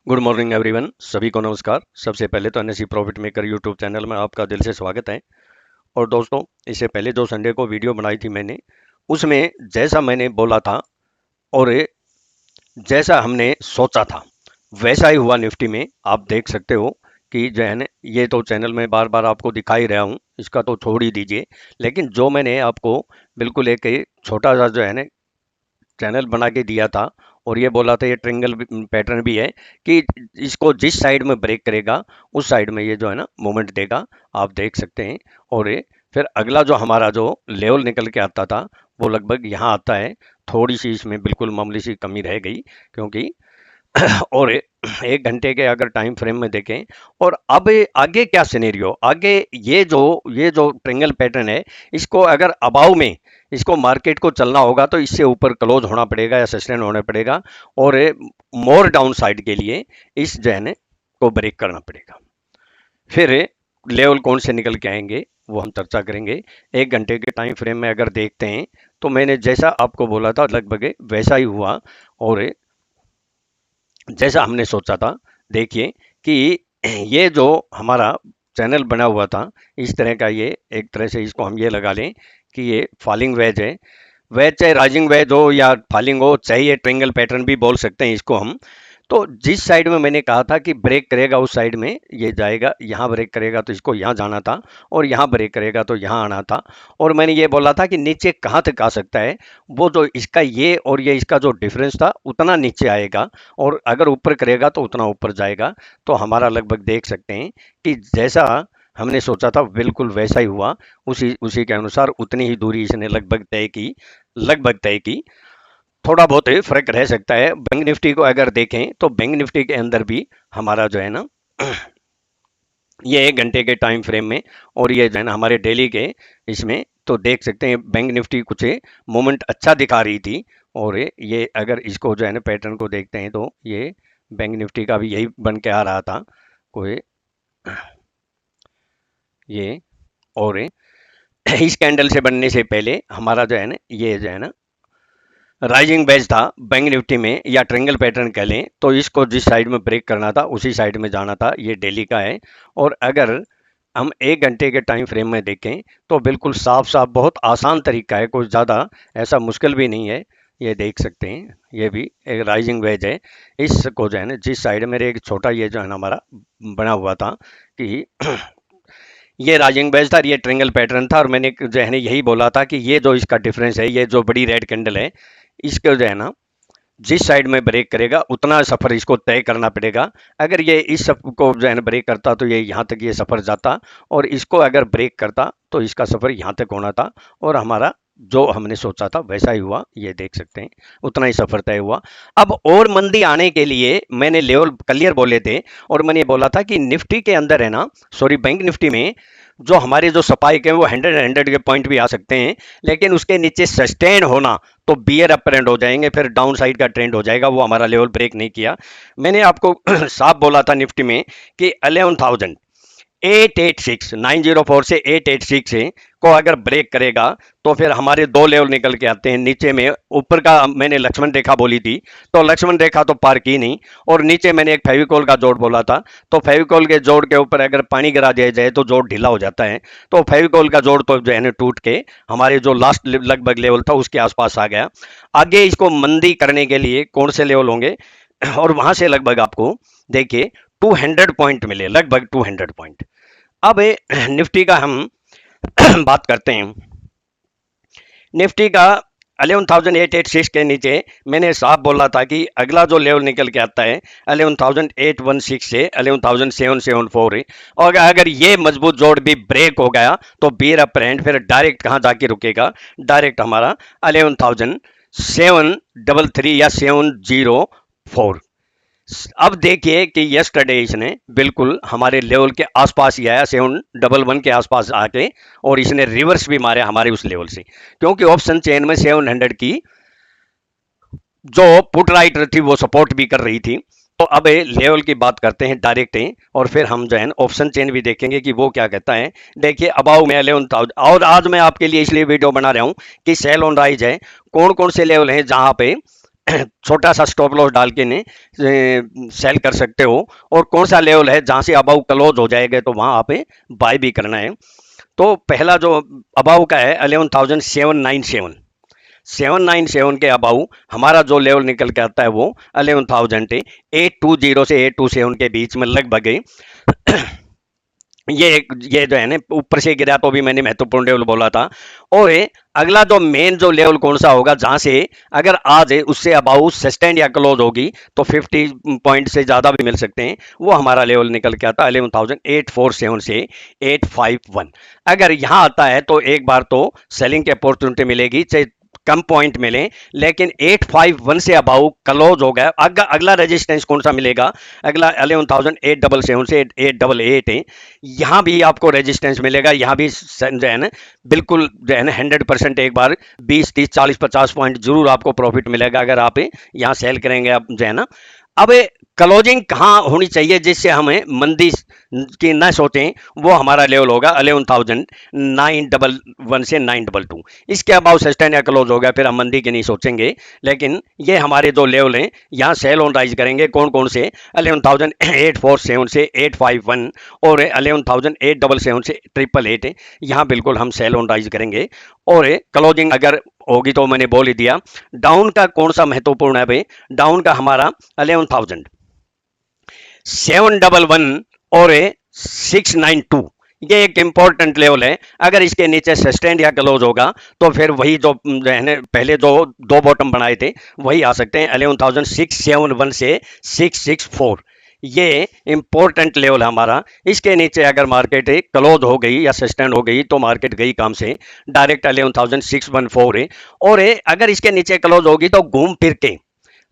Good morning everyone, सभी को नमस्कार। सबसे पहले तो NSC profit maker YouTube channel में आपका दिल से स्वागत है। और दोस्तों, इससे पहले जो संडे को वीडियो बनाई थी मैंने, उसमें जैसा मैंने बोला था और जैसा हमने सोचा था वैसा ही हुआ। निफ्टी में आप देख सकते हो कि जो है ना, ये तो चैनल में बार बार आपको दिखा ही रहा हूँ, इसका तो छोड़ ही दीजिए। लेकिन जो मैंने आपको बिल्कुल एक छोटा सा जो है ना चैनल बना के दिया था और ये बोला था ये ट्रिंगल पैटर्न भी है कि इसको जिस साइड में ब्रेक करेगा उस साइड में ये जो है ना मूवमेंट देगा, आप देख सकते हैं। और ये फिर अगला जो हमारा जो लेवल निकल के आता था वो लगभग यहाँ आता है। थोड़ी सी इसमें बिल्कुल मामूली सी कमी रह गई क्योंकि और एक घंटे के अगर टाइम फ्रेम में देखें और अब आगे क्या सिनेरियो, आगे ये जो ट्रिंगल पैटर्न है, इसको अगर अबाव में इसको मार्केट को चलना होगा तो इससे ऊपर क्लोज होना पड़ेगा या सस्टेन होना पड़ेगा और मोर डाउन साइड के लिए इस जहन को ब्रेक करना पड़ेगा। फिर लेवल कौन से निकल के आएंगे वो हम चर्चा करेंगे। एक घंटे के टाइम फ्रेम में अगर देखते हैं तो मैंने जैसा आपको बोला था लगभग वैसा ही हुआ और जैसा हमने सोचा था। देखिए कि ये जो हमारा चैनल बना हुआ था इस तरह का, ये एक तरह से इसको हम ये लगा लें कि ये फॉलिंग वेज है। वेज चाहे राइजिंग वेज हो या फॉलिंग हो, चाहे ये ट्रायंगल पैटर्न भी बोल सकते हैं इसको हम। तो जिस साइड में मैंने कहा था कि ब्रेक करेगा उस साइड में ये जाएगा, यहाँ ब्रेक करेगा तो इसको यहाँ जाना था और यहाँ ब्रेक करेगा तो यहाँ आना था। और मैंने ये बोला था कि नीचे कहाँ तक आ सकता है, वो जो इसका ये और ये इसका जो डिफरेंस था उतना नीचे आएगा और अगर ऊपर करेगा तो उतना ऊपर जाएगा। तो हमारा लगभग देख सकते हैं कि जैसा हमने सोचा था बिल्कुल वैसा ही हुआ। उसी उसी के अनुसार उतनी ही दूरी इसने लगभग तय की। थोड़ा बहुत फर्क रह सकता है। बैंक निफ्टी को अगर देखें तो बैंक निफ्टी के अंदर भी हमारा जो है ना ये एक घंटे के टाइम फ्रेम में और ये जो है ना हमारे डेली के इसमें तो देख सकते हैं बैंक निफ्टी कुछ मोमेंट अच्छा दिखा रही थी। और ये अगर इसको जो है ना पैटर्न को देखते हैं तो ये बैंक निफ्टी का भी यही बन के आ रहा था कोई ये। और इस कैंडल से बनने से पहले हमारा जो है ना ये जो है ना राइजिंग बेज था बैंक निफ्टी में, या ट्रायंगल पैटर्न कह लें, तो इसको जिस साइड में ब्रेक करना था उसी साइड में जाना था। ये डेली का है। और अगर हम एक घंटे के टाइम फ्रेम में देखें तो बिल्कुल साफ साफ बहुत आसान तरीका है, कुछ ज़्यादा ऐसा मुश्किल भी नहीं है। ये देख सकते हैं ये भी एक राइजिंग वेज है। इसको जो है ना जिस साइड मेरे एक छोटा ये जो है ना हमारा बना हुआ था कि ये राइजिंग वेज था, ये ट्रायंगल पैटर्न था और मैंने जो है ना यही बोला था कि ये जो इसका डिफरेंस है, ये जो बड़ी रेड कैंडल है, इसको जो है ना जिस साइड में ब्रेक करेगा उतना सफ़र इसको तय करना पड़ेगा। अगर ये इस सब को जो है ना ब्रेक करता तो ये यहाँ तक ये सफ़र जाता और इसको अगर ब्रेक करता तो इसका सफ़र यहाँ तक होना था और हमारा जो हमने सोचा था वैसा ही हुआ। ये देख सकते हैं उतना ही सफ़र तय हुआ। अब और मंदी आने के लिए मैंने लेवल क्लियर बोले थे और मैंने बोला था कि निफ्टी के अंदर है ना, सॉरी बैंक निफ्टी में जो हमारे जो स्पाइक है वो 100 के पॉइंट भी आ सकते हैं, लेकिन उसके नीचे सस्टेन होना तो बियर अप ट्रेंड हो जाएंगे, फिर डाउन साइड का ट्रेंड हो जाएगा। वो हमारा लेवल ब्रेक नहीं किया। मैंने आपको साफ बोला था निफ्टी में कि 11,886 904 से 886 से को अगर ब्रेक करेगा तो फिर हमारे दो लेवल निकल के आते हैं। नीचे में ऊपर का मैंने लक्ष्मण रेखा बोली थी तो लक्ष्मण रेखा तो पार की नहीं, और नीचे मैंने एक फेविकोल का जोड़ बोला था तो फेविकोल के जोड़ के ऊपर अगर पानी गिरा दिया जाए तो जोड़ ढीला हो जाता है। तो फेविकोल का जोड़ तो जो है ना टूट के हमारे जो लास्ट लगभग लेवल था उसके आसपास आ गया। आगे इसको मंदी करने के लिए कौन से लेवल होंगे और वहां से लगभग आपको देखिए 200 पॉइंट मिले, लगभग 200 पॉइंट। अब निफ्टी का हम बात करते हैं। निफ्टी का 11,886 के नीचे मैंने साफ बोला था कि अगला जो लेवल निकल के आता है 11,816 से 11,774 है। और अगर ये मजबूत जोड़ भी ब्रेक हो गया तो बियर अप ट्रेंड फिर डायरेक्ट कहाँ जाके रुकेगा, डायरेक्ट हमारा 11,733 या 704। अब देखिए कि यस्टरडे इसने बिल्कुल हमारे लेवल के आसपास ही आया, 711 के आसपास आके, और इसने रिवर्स भी मारे हमारे उस लेवल से, क्योंकि ऑप्शन चेन में 700 की जो पुट राइट थी वो सपोर्ट भी कर रही थी। तो अब लेवल की बात करते हैं डायरेक्ट हैं और फिर हम जो है ऑप्शन चेन भी देखेंगे कि वो क्या कहता है। देखिए अबाउ में 11,000, और आज मैं आपके लिए इसलिए वीडियो बना रहा हूं कि सेल ऑन राइज है। कौन कौन से लेवल हैं जहां पे छोटा सा स्टॉप लॉस डाल के ने सेल कर सकते हो, और कौन सा लेवल है जहां से अबाउ क्लोज हो जाएगा तो वहां आप बाय भी करना है। तो पहला जो अबाउ का है 11,797, 797 के अबाउ हमारा जो लेवल निकल के आता है वो 11,820 से 827 के बीच में लगभग ये जो है ना ऊपर से गिरा तो भी मैंने महत्वपूर्ण लेवल बोला था। और अगला जो मेन जो लेवल कौन सा होगा जहां से अगर आज उससे अबाउट सस्टेन या क्लोज होगी तो 50 पॉइंट से ज्यादा भी मिल सकते हैं, वो हमारा लेवल निकल के आता है 11,847 से 851। अगर यहां आता है तो एक बार तो सेलिंग की अपॉर्चुनिटी मिलेगी, चाहे कम पॉइंट मिले, लेकिन 851 से अबाउ क्लोज हो गया। अगला रेजिस्टेंस कौन सा मिलेगा, अगला 11,877 से 888 है, यहां भी आपको रेजिस्टेंस मिलेगा। यहां भी जो है ना बिल्कुल जो है ना 100% एक बार 20 30 40 50 पॉइंट जरूर आपको प्रॉफिट मिलेगा अगर आप यहां सेल करेंगे आप जो है ना। अब क्लोजिंग कहाँ होनी चाहिए जिससे हमें मंदी की न सोचें, वो हमारा लेवल होगा 11,911 से 922। इसके अबाउ सस्टेन या क्लोज हो गया फिर हम मंदी की नहीं सोचेंगे। लेकिन ये हमारे दो लेवल हैं, यहाँ सेल ऑन राइज करेंगे कौन कौन से, 11,847 से 851 और 11,877 से 888, यहाँ बिल्कुल हम सेल ऑन राइज करेंगे। और क्लोजिंग अगर होगी तो मैंने बोल ही दिया। डाउन का कौन सा महत्वपूर्ण है भाई, डाउन का हमारा 11,711 और 692, ये एक इंपॉर्टेंट लेवल है। अगर इसके नीचे सस्टेन या क्लोज होगा तो फिर वही जो पहले जो दो बॉटम बनाए थे वही आ सकते हैं, 11,671 से 664, ये इंपॉर्टेंट लेवल है हमारा। इसके नीचे अगर मार्केट क्लोज हो गई या सस्टेन हो गई तो मार्केट गई काम से डायरेक्ट 11,614 है। और अगर इसके नीचे क्लोज होगी तो घूम फिर के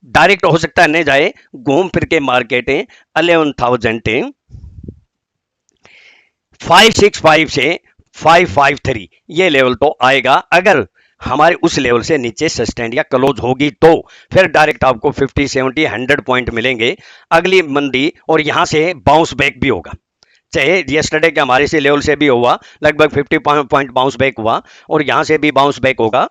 डायरेक्ट हो सकता है नहीं जाए, घूम फिर के मार्केट 11,565 से 553 ये लेवल तो आएगा। अगर हमारे उस लेवल से नीचे सस्टेन या क्लोज होगी तो फिर डायरेक्ट आपको 50 70 100 पॉइंट मिलेंगे अगली मंदी, और यहां से बाउंस बैक भी होगा। चाहे यस्टरडे के हमारे से लेवल से भी हुआ, लगभग 50 पॉइंट बाउंस बैक हुआ और यहां से भी बाउंस बैक होगा।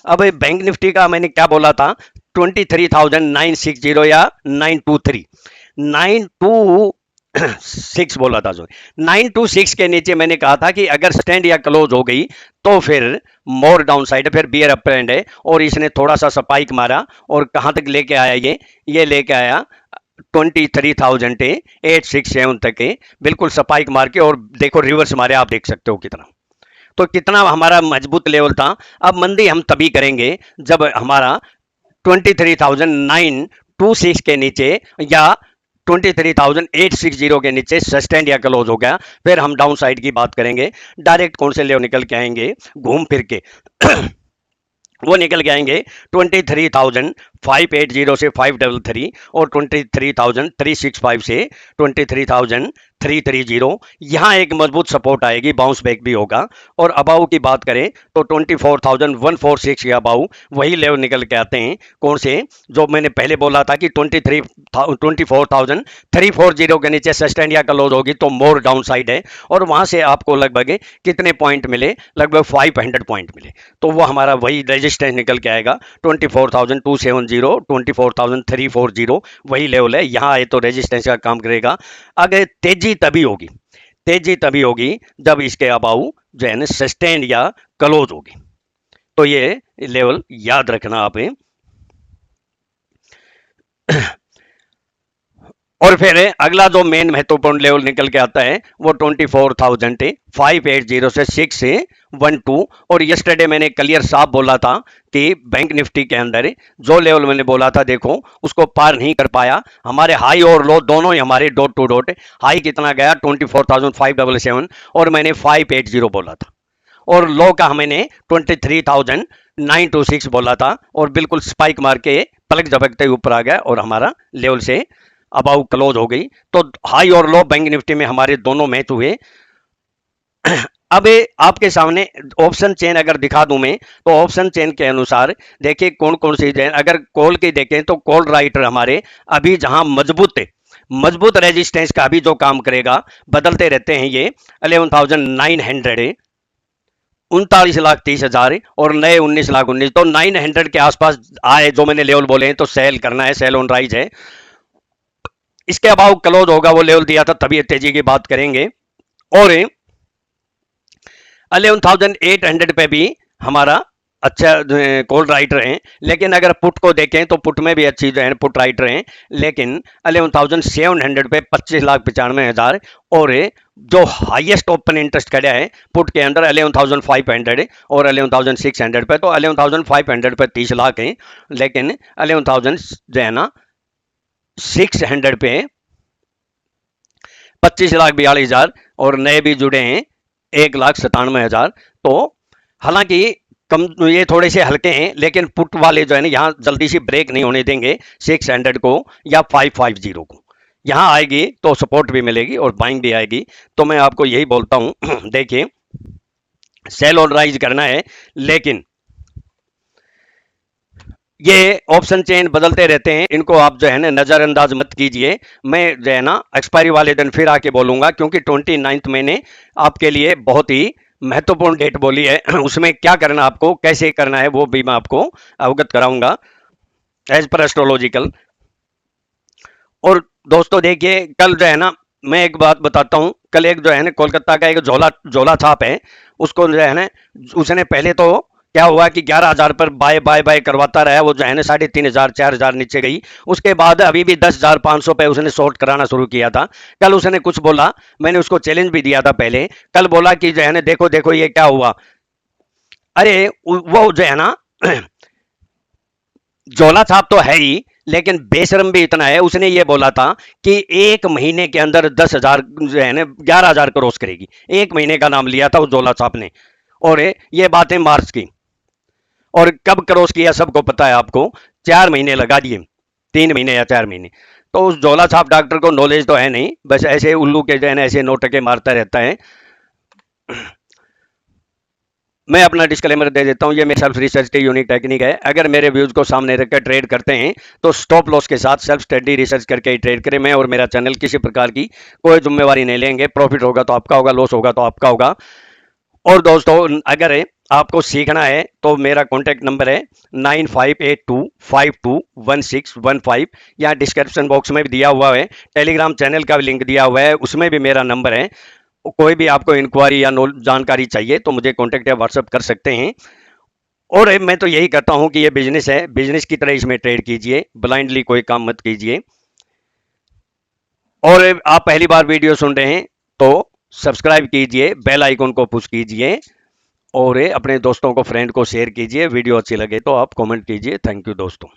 अब बैंक निफ्टी का मैंने क्या बोला था, 23,960 या 923, 926 बोला था, जो 926 के नीचे मैंने कहा था कि अगर स्टैंड या क्लोज हो गई तो फिर मोर डाउन साइड, फिर बियर अप ट्रेंड है। और इसने थोड़ा सा स्पाइक मारा और कहां तक लेके आया, ये लेके आया 23,867 तक के, बिल्कुल स्पाइक मार के, और देखो रिवर्स मारे, आप देख सकते हो कितना, तो कितना हमारा मजबूत लेवल था। अब मंदी हम तभी करेंगे जब हमारा 23,926 के नीचे या 23,860 के नीचे सस्टेन या क्लोज हो गया, फिर हम डाउन साइड की बात करेंगे। डायरेक्ट कौन से लेवल निकल के आएंगे घूम फिर के वो निकल के आएंगे 23,580 से 533 और 23,365 से 23,330। यहाँ एक मजबूत सपोर्ट आएगी, बाउंस बैक भी होगा। और अबाउ की बात करें तो 24,146 के अबाउ वही लेवल निकल के आते हैं कौन से, जो मैंने पहले बोला था कि 24,340 के नीचे सस्टेन या क्लोज होगी तो मोर डाउन साइड है, और वहां से आपको लगभग कितने पॉइंट मिले, लगभग 500 पॉइंट मिले, तो वो हमारा वही रेजिस्टेंस निकल के आएगा 24,270, 24,340 वही लेवल है। यहाँ आए तो रेजिस्टेंस का काम करेगा। अगर तेजी तभी होगी जब इसके अबाउ जो है ना सस्टेन या क्लोज होगी, तो ये लेवल याद रखना आप। और फिर अगला जो मेन महत्वपूर्ण लेवल निकल के आता है वो 24,580 से 612। और यस्टरडे मैंने क्लियर साफ बोला था कि बैंक निफ्टी के अंदर जो लेवल मैंने बोला था देखो उसको पार नहीं कर पाया। हमारे हाई और लो दोनों ही हमारे डॉट टू डॉट, हाई कितना गया 24,577 और मैंने 580 बोला था, और लो का मैंने 23,926 बोला था, और बिल्कुल स्पाइक मार के पलक झपकते ऊपर आ गया और हमारा लेवल से अबाउ क्लोज हो गई। तो हाई और लो बैंक निफ्टी में हमारे दोनों मैच हुए। अब आपके सामने ऑप्शन चेन अगर दिखा दूं मैं, तो ऑप्शन चेन के अनुसार देखिए कौन कौन सी चेन, अगर कॉल की देखें तो कॉल राइटर हमारे अभी जहां मजबूत रेजिस्टेंस का भी जो काम करेगा, बदलते रहते हैं ये 11,900 39,30,000 और नए 19,19,000, तो 900 के आसपास आए जो मैंने लेवल बोले हैं, तो सेल करना है, सेल ऑन राइज है। इसके अबाव क्लोज होगा, वो लेवल दिया था, तभी तेजी की बात करेंगे। और 11,800 पे भी हमारा अच्छा कॉल राइटर हैं, लेकिन अगर पुट को देखें तो पुट में भी अच्छी जो है पुट राइटर हैं, लेकिन 11,700 पे 25,95,000 और जो हाईएस्ट ओपन इंटरेस्ट खड़ा है पुट के अंदर 11,500 और 11,600 पे, तो 11,500 पे 30 लाख हैं, लेकिन 11,000 जो है ना 600 पे 25,42,000 और नए भी जुड़े हैं 1,97,000। तो हालांकि कम ये थोड़े से हल्के हैं, लेकिन पुट वाले जो है ना यहाँ जल्दी से ब्रेक नहीं होने देंगे 600 को या 550 को। यहाँ आएगी तो सपोर्ट भी मिलेगी और बाइंग भी आएगी। तो मैं आपको यही बोलता हूँ देखिए सेल और राइज करना है, लेकिन ये ऑप्शन चेन बदलते रहते हैं, इनको आप जो है ना नज़रअंदाज मत कीजिए। मैं जो है ना एक्सपायरी वाले दिन फिर आके बोलूंगा, क्योंकि 29 मैंने आपके लिए बहुत ही महत्वपूर्ण डेट बोली है, उसमें क्या करना आपको, कैसे करना है, वो भी मैं आपको अवगत कराऊंगा एज पर एस्ट्रोलॉजिकल। और दोस्तों देखिए कल जो है ना मैं एक बात बताता हूँ, कल एक जो है ना कोलकाता का एक झोला छाप है, उसको जो है ना उसने पहले तो क्या हुआ कि 11,000 पर बाय बाय बाय करवाता रहा, वो जो है ना 3,500 4,000 नीचे गई, उसके बाद अभी भी 10,500 पे उसने शॉर्ट कराना शुरू किया था। कल उसने कुछ बोला, मैंने उसको चैलेंज भी दिया था पहले, कल बोला कि जो है ना देखो देखो ये क्या हुआ। अरे वो जो है ना झोला छाप तो है ही, लेकिन बेशरम भी इतना है, उसने ये बोला था कि एक महीने के अंदर 10,000 जो है ना 11,000 क्रॉस करेगी, एक महीने का नाम लिया था उस झोला छाप ने। और ये बात है मार्च की, और कब क्रॉस किया सबको पता है आपको, 4 महीने लगा दिए, 3 महीने या 4 महीने। तो उस झोला छाप डॉक्टर को नॉलेज तो है नहीं, बस ऐसे उल्लू के जो है ना ऐसे नोटके मारता रहता है। मैं अपना डिस्क्लेमर दे देता हूं, ये मेरी सेल्फ रिसर्च की यूनिक टेक्निक है। अगर मेरे व्यूज को सामने रखकर ट्रेड करते हैं तो स्टॉप लॉस के साथ सेल्फ स्टडी रिसर्च करके ही ट्रेड करें। मैं और मेरा चैनल किसी प्रकार की कोई जिम्मेवारी नहीं लेंगे, प्रॉफिट होगा तो आपका होगा, लॉस होगा तो आपका होगा। और दोस्तों अगर आपको सीखना है तो मेरा कॉन्टैक्ट नंबर है 9582521615, या डिस्क्रिप्शन बॉक्स में भी दिया हुआ है, टेलीग्राम चैनल का भी लिंक दिया हुआ है, उसमें भी मेरा नंबर है। कोई भी आपको इंक्वायरी या जानकारी चाहिए तो मुझे कॉन्टैक्ट या व्हाट्सअप कर सकते हैं। और मैं तो यही कहता हूं कि ये बिजनेस है, बिजनेस की तरह इसमें ट्रेड कीजिए, ब्लाइंडली कोई काम मत कीजिए। और आप पहली बार वीडियो सुन रहे हैं तो सब्सक्राइब कीजिए, बेल आइकन को पुश कीजिए और अपने दोस्तों को फ्रेंड को शेयर कीजिए। वीडियो अच्छी लगे तो आप कमेंट कीजिए। थैंक यू दोस्तों।